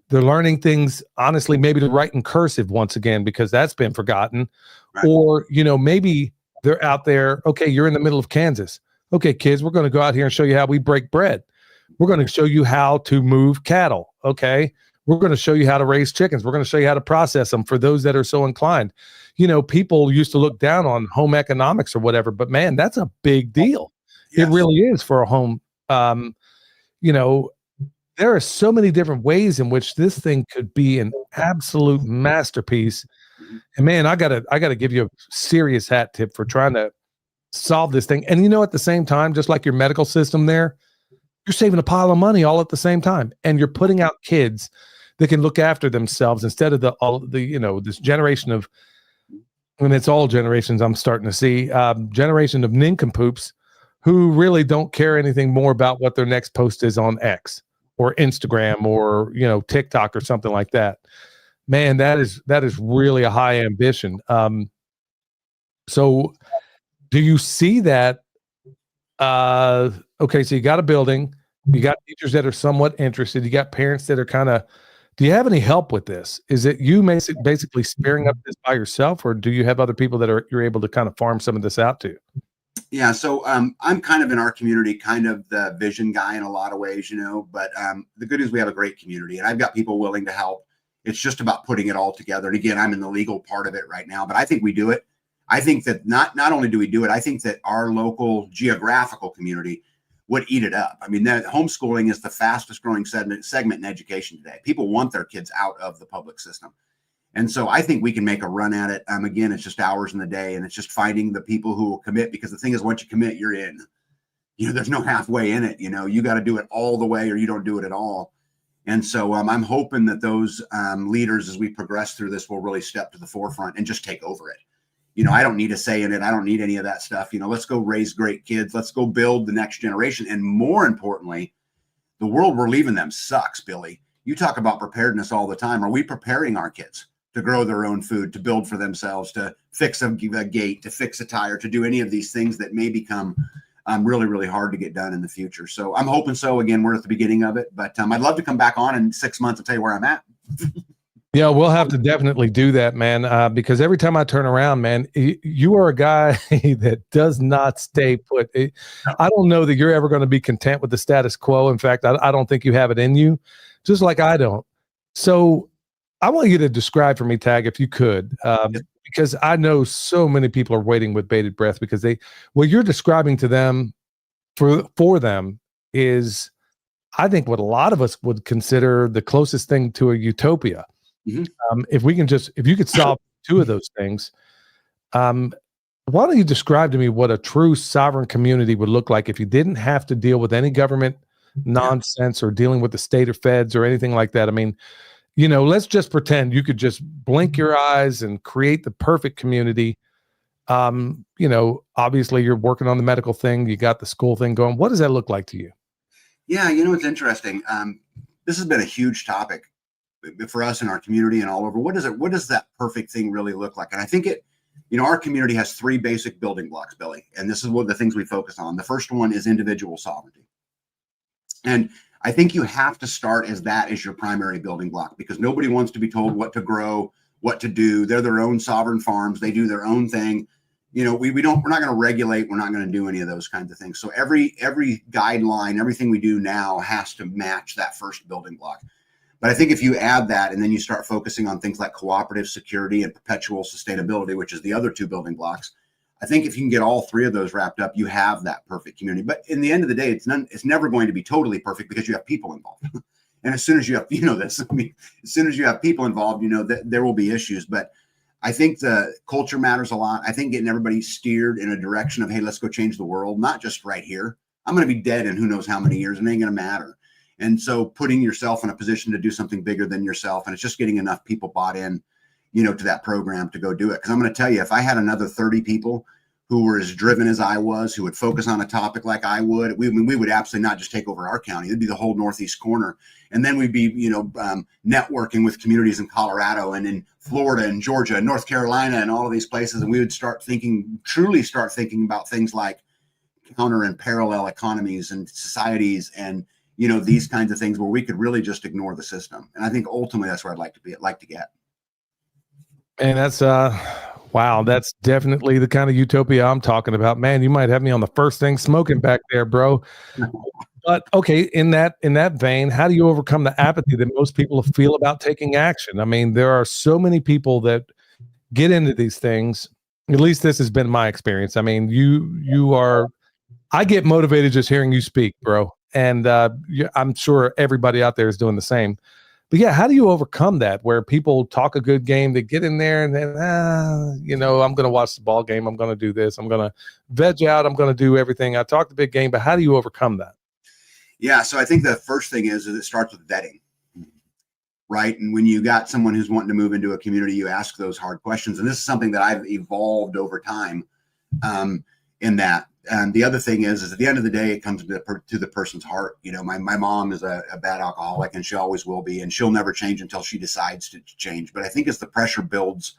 They're learning things, honestly, maybe to write in cursive once again, because that's been forgotten. Right. Or, maybe they're out there. Okay, you're in the middle of Kansas. Okay, kids, we're going to go out here and show you how we break bread. We're going to show you how to move cattle. Okay. We're going to show you how to raise chickens. We're going to show you how to process them for those that are so inclined. People used to look down on home economics or whatever, but man, that's a big deal. Yes. It really is for a home. There are so many different ways in which this thing could be an absolute masterpiece. And man, I gotta give you a serious hat tip for trying to solve this thing. And at the same time, just like your medical system there, you're saving a pile of money all at the same time. And you're putting out kids that can look after themselves instead of this generation of, and it's all generations I'm starting to see, generation of nincompoops who really don't care anything more about what their next post is on X or Instagram or, TikTok or something like that. Man, that is really a high ambition. So do you see that? Okay, so you got a building, you got teachers that are somewhat interested, you got parents that are do you have any help with this? Is it you basically spearing up this by yourself, or do you have other people that you're able to kind of farm some of this out to? Yeah, so I'm kind of in our community, kind of the vision guy in a lot of ways, but the good news, we have a great community and I've got people willing to help. It's just about putting it all together. And again, I'm in the legal part of it right now, but I think we do it. I think that not only do we do it, I think that our local geographical community would eat it up. I mean, that homeschooling is the fastest growing segment in education today. People want their kids out of the public system. And so I think we can make a run at it. Again, it's just hours in the day and it's just finding the people who will commit, because the thing is, once you commit, you're in. There's no halfway in it. You got to do it all the way or you don't do it at all. And so I'm hoping that those leaders, as we progress through this, will really step to the forefront and just take over it. I don't need a say in it. I don't need any of that stuff. Let's go raise great kids. Let's go build the next generation. And more importantly, the world we're leaving them sucks, Billy. You talk about preparedness all the time. Are we preparing our kids to grow their own food, to build for themselves, to fix a gate, to fix a tire, to do any of these things that may become really, really hard to get done in the future? So I'm hoping so. Again, we're at the beginning of it, but I'd love to come back on in 6 months and tell you where I'm at. Yeah, we'll have to definitely do that, man, because every time I turn around, man, you are a guy that does not stay put. I don't know that you're ever going to be content with the status quo. In fact, I don't think you have it in you, just like I don't. So I want you to describe for me, Tag, if you could, because I know so many people are waiting with bated breath, because what you're describing to them for them is, I think, what a lot of us would consider the closest thing to a utopia. Mm-hmm. If you could solve two of those things, why don't you describe to me what a true sovereign community would look like if you didn't have to deal with any government nonsense or dealing with the state or feds or anything like that? I mean, let's just pretend you could just blink your eyes and create the perfect community. Obviously you're working on the medical thing. You got the school thing going. What does that look like to you? Yeah. It's interesting. This has been a huge topic for us in our community and all over. What does that perfect thing really look like? And I think our community has three basic building blocks, Billy, and this is one of the things we focus on. The first one is individual sovereignty. And I think you have to start as your primary building block, because nobody wants to be told what to grow, what to do. They're their own sovereign farms. They do their own thing. We're not going to regulate. We're not going to do any of those kinds of things. So every guideline, everything we do now has to match that first building block. But I think if you add that and then you start focusing on things like cooperative security and perpetual sustainability, which is the other two building blocks, I think if you can get all three of those wrapped up, you have that perfect community. But in the end of the day, it's never going to be totally perfect, because you have people involved. And as soon as you have, as soon as you have people involved, that there will be issues. But I think the culture matters a lot. I think getting everybody steered in a direction of, hey, let's go change the world, not just right here. I'm going to be dead in who knows how many years, and it ain't going to matter. And so putting yourself in a position to do something bigger than yourself, and it's just getting enough people bought in, to that program to go do it. Because I'm going to tell you, if I had another 30 people who were as driven as I was, who would focus on a topic like I would, we would absolutely not just take over our county. It'd be the whole Northeast corner. And then we'd be, networking with communities in Colorado and in Florida and Georgia and North Carolina and all of these places. And we would truly start thinking about things like counter and parallel economies and societies and, these kinds of things where we could really just ignore the system. And I think ultimately that's where I'd like to get. And that's, wow, that's definitely the kind of utopia I'm talking about. Man, you might have me on the first thing smoking back there, bro. But okay, in that vein, how do you overcome the apathy that most people feel about taking action? I mean, there are so many people that get into these things. At least this has been my experience. I mean, I get motivated just hearing you speak, bro. And I'm sure everybody out there is doing the same. But yeah, how do you overcome that, where people talk a good game, they get in there and then, I'm going to watch the ball game. I'm going to do this. I'm going to veg out. I'm going to do everything. I talk the big game, but how do you overcome that? Yeah. So I think the first thing is it starts with vetting, right? And when you got someone who's wanting to move into a community, you ask those hard questions. And this is something that I've evolved over time in that. And the other thing is at the end of the day, it comes to the person's heart. My mom is a bad alcoholic, and she always will be, and she'll never change until she decides to change. But I think as the pressure builds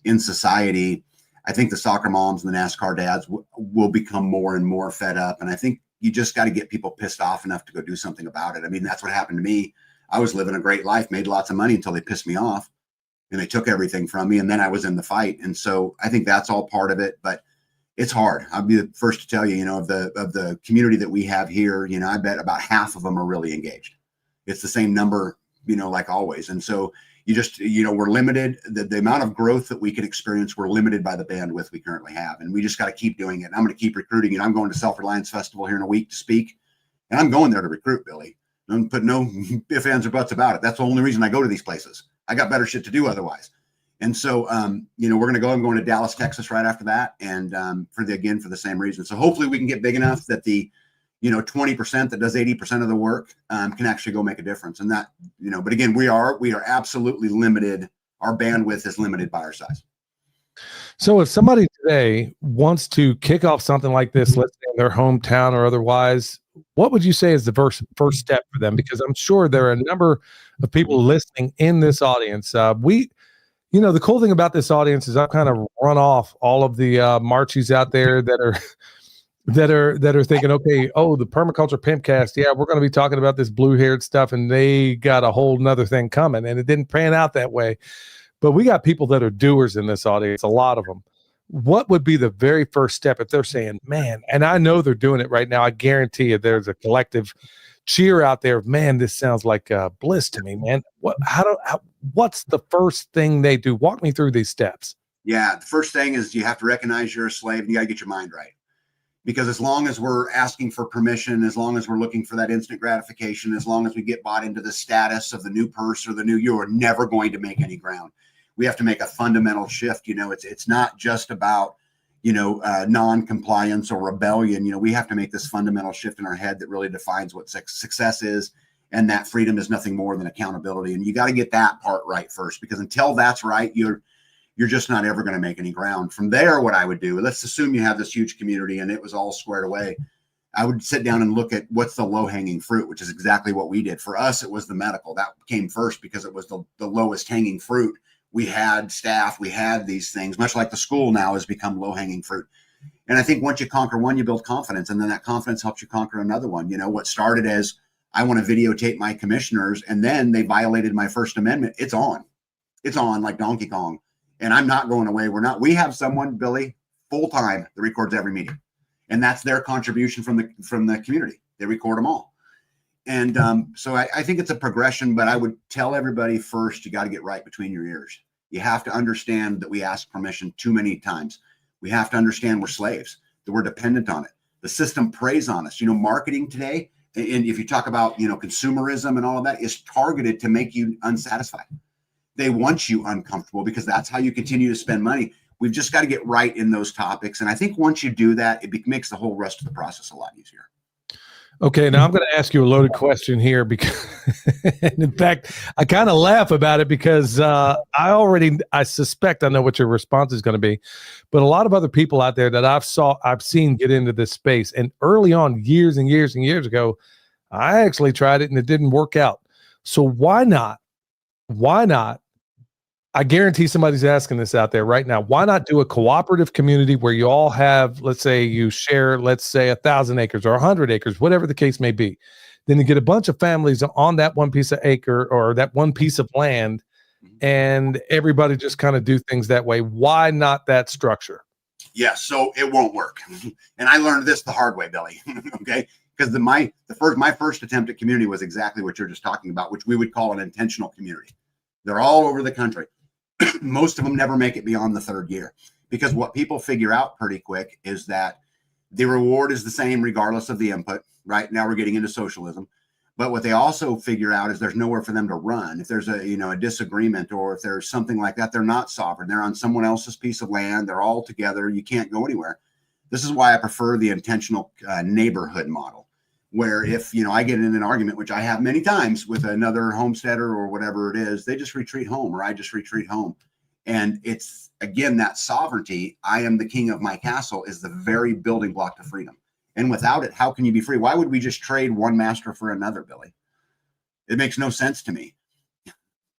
in society, I think the soccer moms and the NASCAR dads will become more and more fed up. And I think you just got to get people pissed off enough to go do something about it. I mean, that's what happened to me. I was living a great life, made lots of money until they pissed me off and they took everything from me. And then I was in the fight. And so I think that's all part of it. But it's hard. I'll be the first to tell you, of the community that we have here, I bet about half of them are really engaged. It's the same number, like always. And so you just, we're limited. The amount of growth that we can experience, we're limited by the bandwidth we currently have. And we just got to keep doing it. And I'm going to keep recruiting. I'm going to Self-Reliance Festival here in a week to speak. And I'm going there to recruit, Billy. Don't put no ifs, ands, or buts about it. That's the only reason I go to these places. I got better shit to do otherwise. And so, we're going to go. I'm going to Dallas, Texas right after that. And for the same reason. So hopefully we can get big enough that the, 20% that does 80% of the work can actually go make a difference. And that, but again, we are absolutely limited. Our bandwidth is limited by our size. So if somebody today wants to kick off something like this, let's say in their hometown or otherwise, what would you say is the first step for them? Because I'm sure there are a number of people listening in this audience. The cool thing about this audience is I've kind of run off all of the Marchies out there that are thinking, okay, the Permaculture Pimpcast, yeah, we're going to be talking about this blue-haired stuff, and they got a whole nother thing coming, and it didn't pan out that way. But we got people that are doers in this audience, a lot of them. What would be the very first step if they're saying, man, and I know they're doing it right now, I guarantee you there's a collective cheer out there of, man, this sounds like bliss to me, man. What's the first thing they do? Walk me through these steps. Yeah, the first thing is you have to recognize you're a slave, and you got to get your mind right. Because as long as we're asking for permission, as long as we're looking for that instant gratification, as long as we get bought into the status of the new purse or the new, you are never going to make any ground. We have to make a fundamental shift. It's not just about, non-compliance or rebellion. We have to make this fundamental shift in our head that really defines what success is. And that freedom is nothing more than accountability. And you got to get that part right first, because until that's right, you're just not ever going to make any ground. From there, what I would do, let's assume you have this huge community and it was all squared away. I would sit down and look at what's the low-hanging fruit, which is exactly what we did. For us, it was the medical. That came first because it was the lowest hanging fruit. We had staff, we had these things, much like the school now has become low-hanging fruit. And I think once you conquer one, you build confidence, and then that confidence helps you conquer another one. What started as I want to videotape my commissioners, and then they violated my First Amendment. It's on like Donkey Kong. And I'm not going away. We have someone, Billy, full time that records every meeting. And that's their contribution from the community. They record them all. And so I think it's a progression, but I would tell everybody first, you got to get right between your ears. You have to understand that we ask permission too many times. We have to understand we're slaves, that we're dependent on it. The system preys on us. Marketing today, and if you talk about, consumerism and all of that, is targeted to make you unsatisfied. They want you uncomfortable because that's how you continue to spend money. We've just got to get right in those topics. And I think once you do that, it makes the whole rest of the process a lot easier. Okay, now I'm going to ask you a loaded question here because, and in fact, I kind of laugh about it because I suspect I know what your response is going to be, but a lot of other people out there that I've seen get into this space, and early on, years and years and years ago, I actually tried it and it didn't work out. So why not? I guarantee somebody's asking this out there right now. Why not do a cooperative community where you all have, let's say you share, 1,000 acres or 100 acres, whatever the case may be. Then you get a bunch of families on that one piece of acre or that one piece of land, and everybody just kind of do things that way. Why not that structure? Yes, so it won't work. And I learned this the hard way, Billy. Okay, because my first attempt at community was exactly what you're just talking about, which we would call an intentional community. They're all over the country. Most of them never make it beyond the third year, because what people figure out pretty quick is that the reward is the same regardless of the input. Right now we're getting into socialism, but what they also figure out is there's nowhere for them to run. If there's a disagreement, or if there's something like that, they're not sovereign. They're on someone else's piece of land. They're all together. You can't go anywhere. This is why I prefer the intentional neighborhood model, where if I get in an argument, which I have many times with another homesteader or whatever it is, they just retreat home, or I just retreat home. And it's, again, that sovereignty, I am the king of my castle, is the very building block to freedom. And without it, how can you be free? Why would we just trade one master for another, Billy? It makes no sense to me.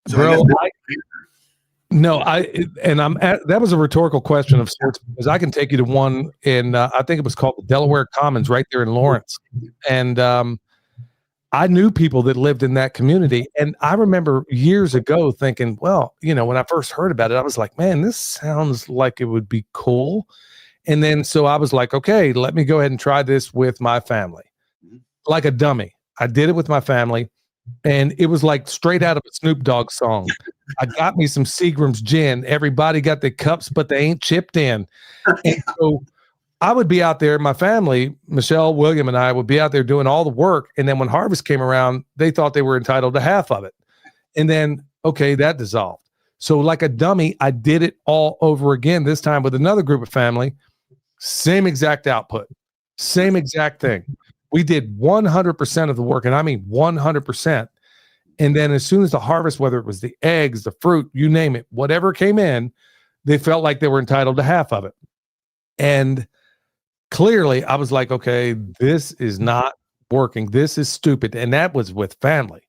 So Bro, that was a rhetorical question of sorts, because I can take you to one in, I think it was called the Delaware Commons right there in Lawrence. And I knew people that lived in that community. And I remember years ago thinking, well, when I first heard about it, I was like, man, this sounds like it would be cool. And then so I was like, okay, let me go ahead and try this with my family. Mhm. Like a dummy. I did it with my family, and it was like straight out of a Snoop Dogg song. I got me some Seagram's gin. Everybody got the cups, but they ain't chipped in. And so I would be out there, my family, Michelle, William, and I would be out there doing all the work. And then when harvest came around, they thought they were entitled to half of it. And then, okay, that dissolved. So like a dummy, I did it all over again, this time with another group of family. Same exact output, same exact thing. We did 100% of the work, and I mean 100%. And then as soon as the harvest, whether it was the eggs, the fruit, you name it, whatever came in, they felt like they were entitled to half of it. And clearly I was like, okay, this is not working. This is stupid. And that was with family.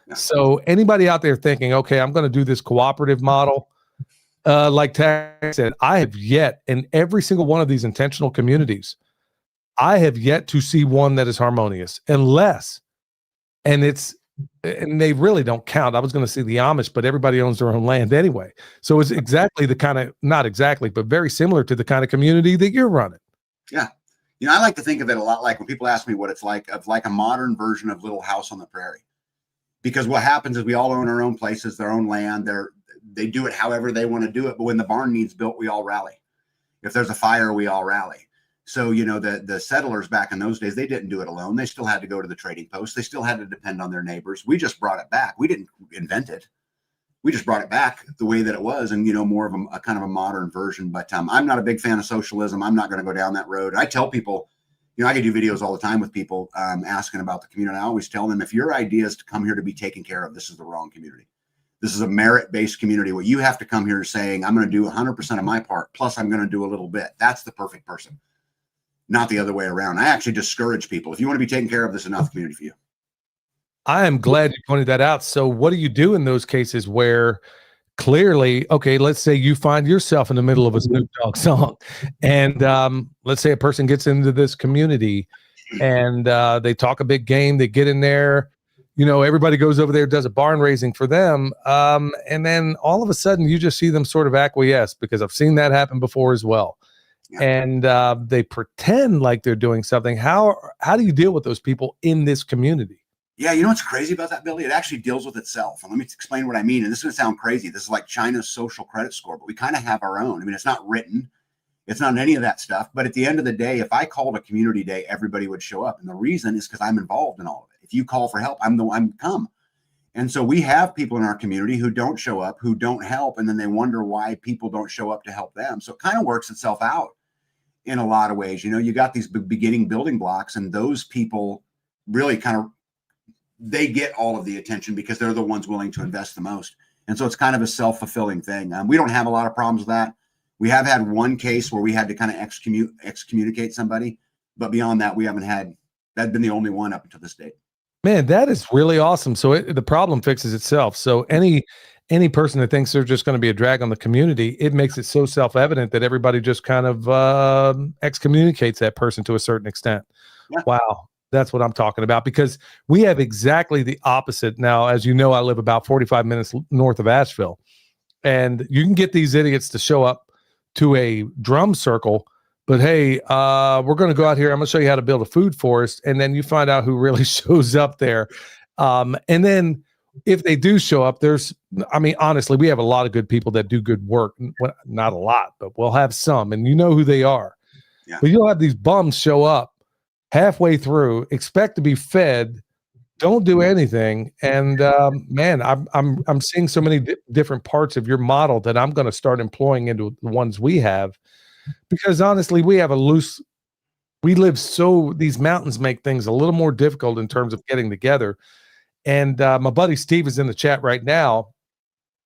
Yeah. So anybody out there thinking, okay, I'm going to do this cooperative model, like Tag said, I have yet, in every single one of these intentional communities, I have yet to see one that is harmonious, unless, and they really don't count. I was going to say the Amish, but everybody owns their own land anyway. So it's exactly the kind of, not exactly, but very similar to the kind of community that you're running. Yeah. I like to think of it a lot like when people ask me what it's like, of like a modern version of Little House on the Prairie. Because what happens is we all own our own places, their own land. They do it however they want to do it. But when the barn needs built, we all rally. If there's a fire, we all rally. So, the settlers back in those days, they didn't do it alone. They still had to go to the trading post. They still had to depend on their neighbors. We just brought it back. We didn't invent it. We just brought it back the way that it was, and, more of a kind of a modern version. But I'm not a big fan of socialism. I'm not going to go down that road. I tell people, I can do videos all the time with people asking about the community. I always tell them, if your idea is to come here to be taken care of, this is the wrong community. This is a merit-based community where you have to come here saying, I'm going to do 100% of my part, plus I'm going to do a little bit. That's the perfect person, not the other way around. I actually discourage people. If you want to be taken care of, this is enough community for you. I am glad you pointed that out. So what do you do in those cases where clearly, okay, let's say you find yourself in the middle of a Snoop Dogg song, and let's say a person gets into this community and they talk a big game, they get in there, everybody goes over there, does a barn raising for them, and then all of a sudden you just see them sort of acquiesce, because I've seen that happen before as well. Yeah. And they pretend like they're doing something. How do you deal with those people in this community? Yeah, what's crazy about that, Billy? It actually deals with itself. And let me explain what I mean. And this is going to sound crazy. This is like China's social credit score, but we kind of have our own. I mean, it's not written. It's not any of that stuff. But at the end of the day, if I called a community day, everybody would show up. And the reason is because I'm involved in all of it. If you call for help, I'm come. And so we have people in our community who don't show up, who don't help. And then they wonder why people don't show up to help them. So it kind of works itself out in a lot of ways. You got these beginning building blocks, and those people really kind of, they get all of the attention because they're the ones willing to invest the most. And so it's kind of a self-fulfilling thing. We don't have a lot of problems with that. We have had one case where we had to kind of excommunicate somebody, but beyond that, we haven't had, that's been the only one up until this date. Man, that is really awesome. So the problem fixes itself. So any person that thinks they're just going to be a drag on the community, it makes it so self-evident that everybody just kind of excommunicates that person to a certain extent. Yeah. Wow. That's what I'm talking about, because we have exactly the opposite. Now, as you know, I live about 45 minutes north of Asheville, and you can get these idiots to show up to a drum circle, but hey, we're going to go out here. I'm going to show you how to build a food forest. And then you find out who really shows up there. And then if they do show up, honestly, we have a lot of good people that do good work. Well, not a lot, but we'll have some, and you know who they are. Yeah. But you'll have these bums show up halfway through, expect to be fed, don't do anything, and man, I'm seeing so many different parts of your model that I'm going to start employing into the ones we have, because honestly, we live so, these mountains make things a little more difficult in terms of getting together. And my buddy Steve is in the chat right now,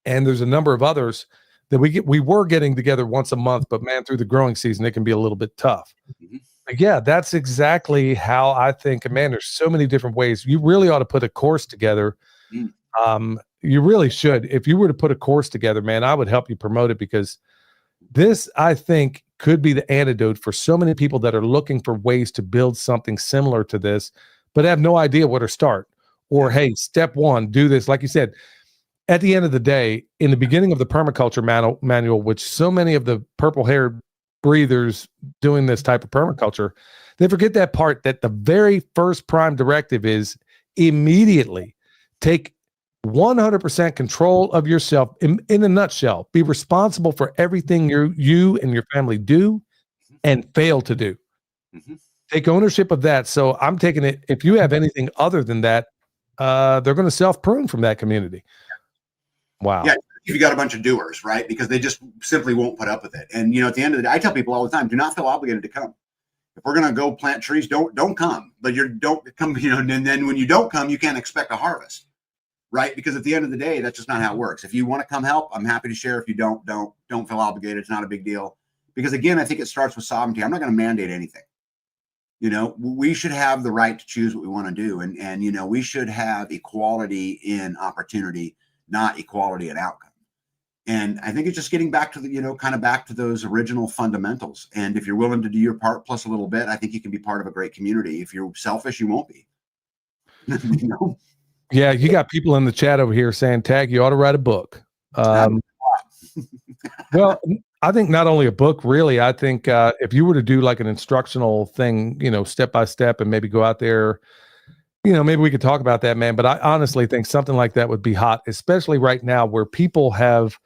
and there's a number of others that we were getting together once a month, but man, through the growing season, it can be a little bit tough. Mm-hmm. Yeah, that's exactly how I think. Man, there's so many different ways. You really ought to put a course together. You really should. If you were to put a course together, man, I would help you promote it, because this, I think, could be the antidote for so many people that are looking for ways to build something similar to this, but have no idea where to start. Or, hey, step one, do this. Like you said, at the end of the day, in the beginning of the permaculture manual, which so many of the purple-haired breathers doing this type of permaculture, they forget that part, that the very first prime directive is immediately take 100% control of yourself. In a nutshell, be responsible for everything you and your family do and fail to do. Mhm. Take ownership of that. So I'm taking it. If you have anything other than that, they're going to self-prune from that community. Wow. Yeah, if you got a bunch of doers, right? Because they just simply won't put up with it. And at the end of the day, I tell people all the time, do not feel obligated to come. If we're gonna go plant trees, don't come. But don't come, and then when you don't come, you can't expect a harvest, right? Because at the end of the day, that's just not how it works. If you want to come help, I'm happy to share. If you don't feel obligated. It's not a big deal. Because again, I think it starts with sovereignty. I'm not going to mandate anything. We should have the right to choose what we want to do, and we should have equality in opportunity, not equality in outcome. And I think it's just getting back to the, kind of back to those original fundamentals. And if you're willing to do your part plus a little bit, I think you can be part of a great community. If you're selfish, you won't be. Yeah, you got people in the chat over here saying, Tag, you ought to write a book. Well, I think not only a book, really. I think if you were to do like an instructional thing, step by step, and maybe go out there, maybe we could talk about that, man. But I honestly think something like that would be hot, especially right now where people have,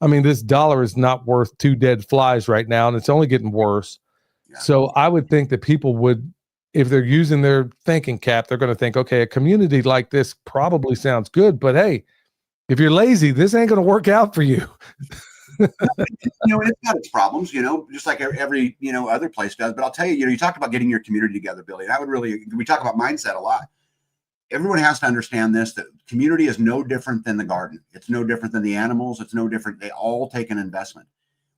this dollar is not worth two dead flies right now, and it's only getting worse. Yeah. So I would think that people would, if they're using their thinking cap, they're going to think, okay, a community like this probably sounds good, but hey, if you're lazy, this ain't going to work out for you. It's got its problems, just like every, other place does. But I'll tell you, you talked about getting your community together, Billy. And we talk about mindset a lot. Everyone has to understand this, that community is no different than the garden. It's no different than the animals. It's no different. They all take an investment.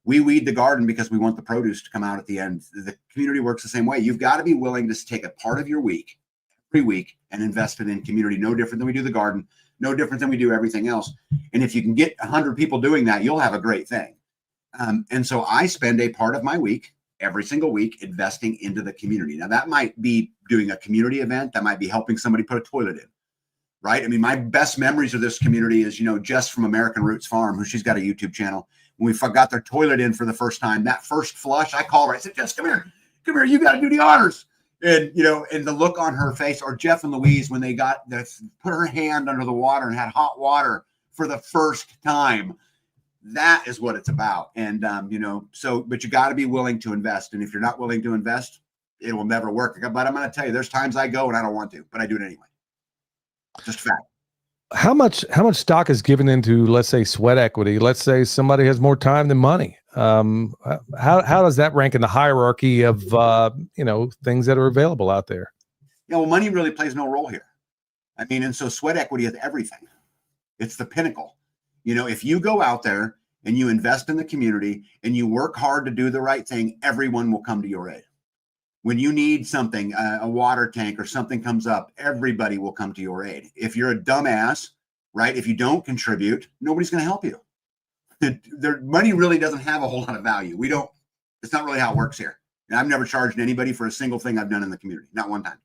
We weed the garden because we want the produce to come out at the end. The community works the same way. You've got to be willing to take a part of your week, every week, and invest it in community. No different than we do the garden. No different than we do everything else. And if you can get 100 people doing that, you'll have a great thing. And so I spend a part of my week, every single week, investing into the community. Now, that might be doing a community event. That might be helping somebody put a toilet in, right? My best memories of this community is, Jess from American Roots Farm, who she's got a YouTube channel. When we got their toilet in for the first time, that first flush, I called her. I said, Jess, come here. You got to do the honors. And, and the look on her face, or Jeff and Louise, when they put her hand under the water and had hot water for the first time, that is what it's about. And, but you got to be willing to invest. And if you're not willing to invest, it will never work. But I'm going to tell you, there's times I go and I don't want to, but I do it anyway. Just fact. How much stock is given into, let's say, sweat equity? Let's say somebody has more time than money. How does that rank in the hierarchy of things that are available out there? Yeah, well, money really plays no role here. And so sweat equity is everything. It's the pinnacle. If you go out there and you invest in the community and you work hard to do the right thing, everyone will come to your aid. When you need something, a water tank or something comes up, everybody will come to your aid. If you're a dumbass, right? If you don't contribute, nobody's going to help you. Their money really doesn't have a whole lot of value. It's not really how it works here. And I've never charged anybody for a single thing I've done in the community. Not one time.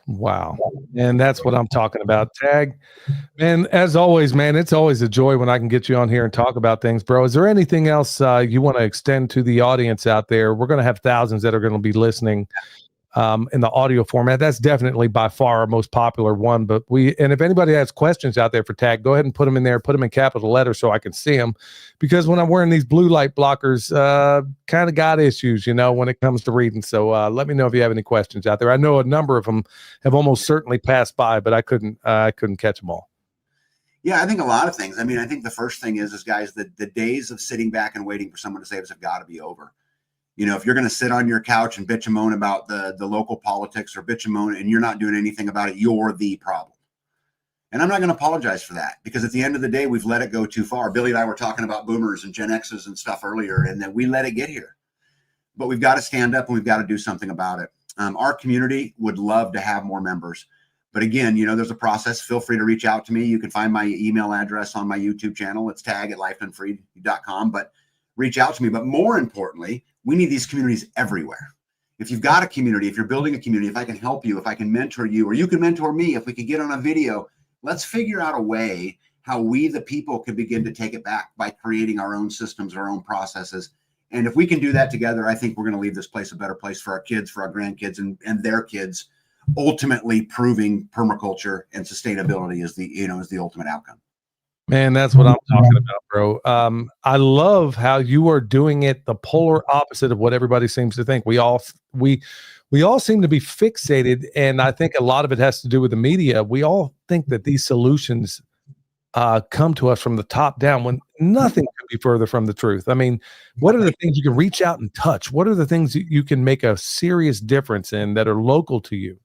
Wow. And that's what I'm talking about. Tag. And as always, man, it's always a joy when I can get you on here and talk about things, bro. Is there anything else you want to extend to the audience out there? We're going to have thousands that are going to be listening in the audio format. That's definitely by far our most popular one. But and if anybody has questions out there for Tag, go ahead and put them in there, put them in capital letters so I can see them. Because when I'm wearing these blue light blockers, kind of got issues, when it comes to reading. So let me know if you have any questions out there. I know a number of them have almost certainly passed by, but I couldn't catch them all. Yeah, I think a lot of things. I think the first thing is guys, the days of sitting back and waiting for someone to save us have got to be over. If you're going to sit on your couch and bitch and moan about the local politics or bitch and moan and you're not doing anything about it, you're the problem. And I'm not going to apologize for that, because at the end of the day, we've let it go too far. Billy and I were talking about boomers and Gen X's and stuff earlier, and that we let it get here. But we've got to stand up and we've got to do something about it. Our community would love to have more members. But again, there's a process. Feel free to reach out to me. You can find my email address on my YouTube channel. It's tag@lifedonefree.com. But reach out to me. But more importantly, we need these communities everywhere. If you've got a community, if you're building a community, if I can help you, if I can mentor you, or you can mentor me, if we can get on a video, let's figure out a way how we, the people, can begin to take it back by creating our own systems, our own processes, And if we can do that together, I think we're going to leave this place a better place for our kids, for our grandkids, and their kids, ultimately proving permaculture and sustainability is the ultimate outcome. Man, that's what I'm talking about, bro. I love how you are doing it the polar opposite of what everybody seems to think. We all seem to be fixated, and I think a lot of it has to do with the media. We all think that these solutions come to us from the top down when nothing could be further from the truth. I mean, what are the things you can reach out and touch? What are the things you can make a serious difference in that are local to you?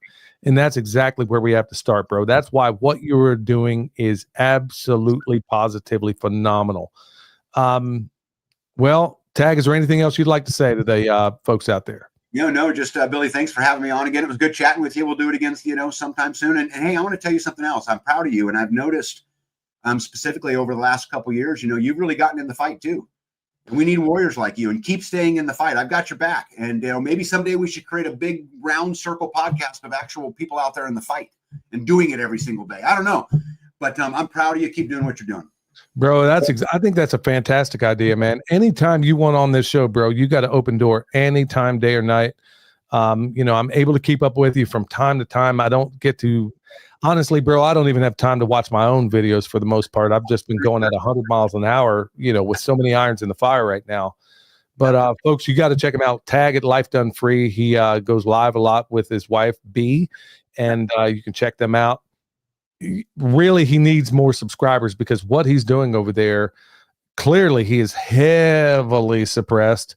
And that's exactly where we have to start, bro. That's why what you're doing is absolutely, positively phenomenal. Well, Tag, is there anything else you'd like to say to the folks out there? No, just Billy, thanks for having me on again. It was good chatting with you. We'll do it again, sometime soon. And hey, I want to tell you something else. I'm proud of you. And I've noticed specifically over the last couple of years, you've really gotten in the fight too. And we need warriors like you, and keep staying in the fight. I've got your back. And maybe someday we should create a big round circle podcast of actual people out there in the fight and doing it every single day. I don't know, but I'm proud of you. Keep doing what you're doing. Bro, I think that's a fantastic idea, man. Anytime you want on this show, bro, you got an open door anytime, day or night. I'm able to keep up with you from time to time. I don't get to, honestly, bro, I don't even have time to watch my own videos for the most part. I've just been going at 100 miles an hour, with so many irons in the fire right now. But folks, you got to check him out. Tag at Life Done Free. He goes live a lot with his wife, B, and you can check them out. Really, he needs more subscribers because what he's doing over there, clearly he is heavily suppressed.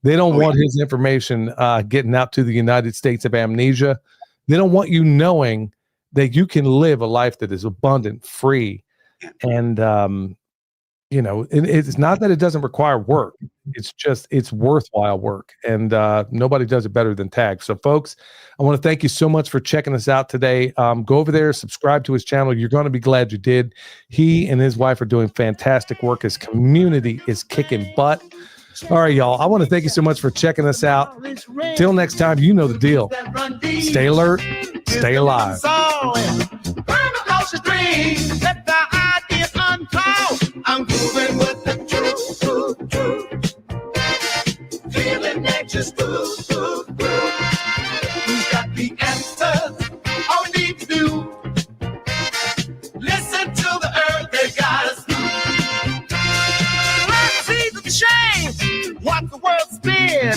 They don't want his information getting out to the United States of amnesia. They don't want you knowing that you can live a life that is abundant, free, and it's not that it doesn't require work. It's just it's worthwhile work, and nobody does it better than Tag. So, folks, I want to thank you so much for checking us out today. Go over there, subscribe to his channel. You're going to be glad you did. He and his wife are doing fantastic work. His community is kicking butt. All right, y'all. I want to thank you so much for checking us out. Till next time, you know the deal. Stay alert, stay alive. I'm moving with the truth. Feeling anxious, Who's got the answers? All we need to do. Listen to the earth, they got us through. Let's see the change, watch the world spin.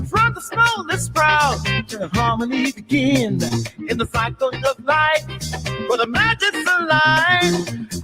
From the smallest sprout to harmony begin. In the cycle of life, where the magic's alive.